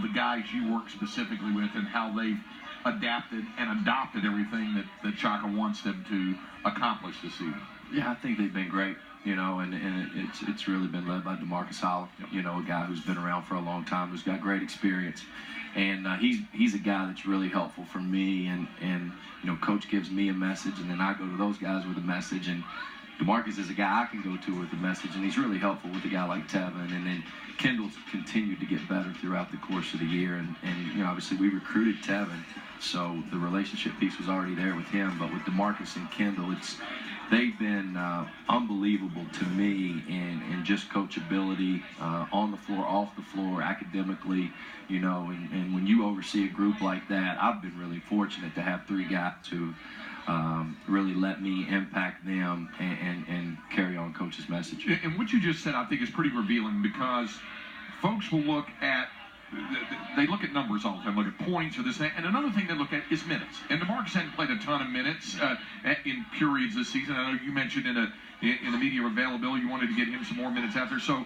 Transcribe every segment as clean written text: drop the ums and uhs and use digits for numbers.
of the guys you work specifically with and how they've adapted and adopted everything that Chaka wants them to accomplish this season? Yeah, I think they've been great, and it's really been led by Demarcus Holland, a guy who's been around for a long time, who's got great experience. And he's a guy that's really helpful for me, and Coach gives me a message, and then I go to those guys with a message, and Demarcus is a guy I can go to with a message, and he's really helpful with a guy like Tevin. And then Kendall's continued to get better throughout the course of the year, and obviously we recruited Tevin, so the relationship piece was already there with him. But with Demarcus and Kendall, they've been unbelievable to me in just coachability, on the floor, off the floor, academically, and when you oversee a group like that, I've been really fortunate to have three guys who really let me impact them and carry on Coach's message. And what you just said, I think, is pretty revealing, because folks will look at numbers all the time, look at points or this, and another thing they look at is minutes. And DeMarcus hadn't played a ton of minutes in periods this season. I know you mentioned in the media availability you wanted to get him some more minutes out there. So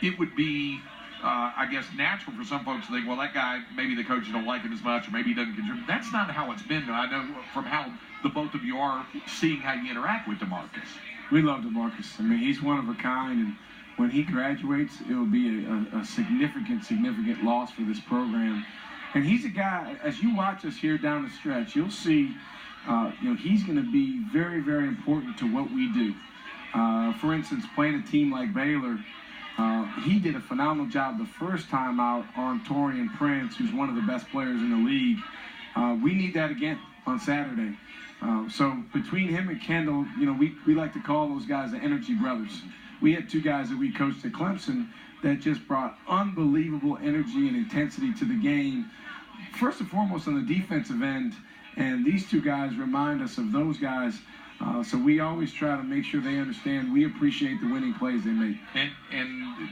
it would be, I guess, natural for some folks to think, well, that guy, maybe the coaches don't like him as much, or maybe he doesn't contribute. That's not how it's been. I know from how the both of you are seeing how you interact with DeMarcus. We love DeMarcus. I mean, he's one of a kind, and when he graduates, it will be a significant loss for this program. And he's a guy, as you watch us here down the stretch, you'll see, he's going to be very, very important to what we do. For instance, playing a team like Baylor, he did a phenomenal job the first time out on Torian Prince, who's one of the best players in the league. We need that again on Saturday. So between him and Kendall, we like to call those guys the energy brothers. We had two guys that we coached at Clemson that just brought unbelievable energy and intensity to the game, first and foremost on the defensive end, and these two guys remind us of those guys. So we always try to make sure they understand we appreciate the winning plays they make. And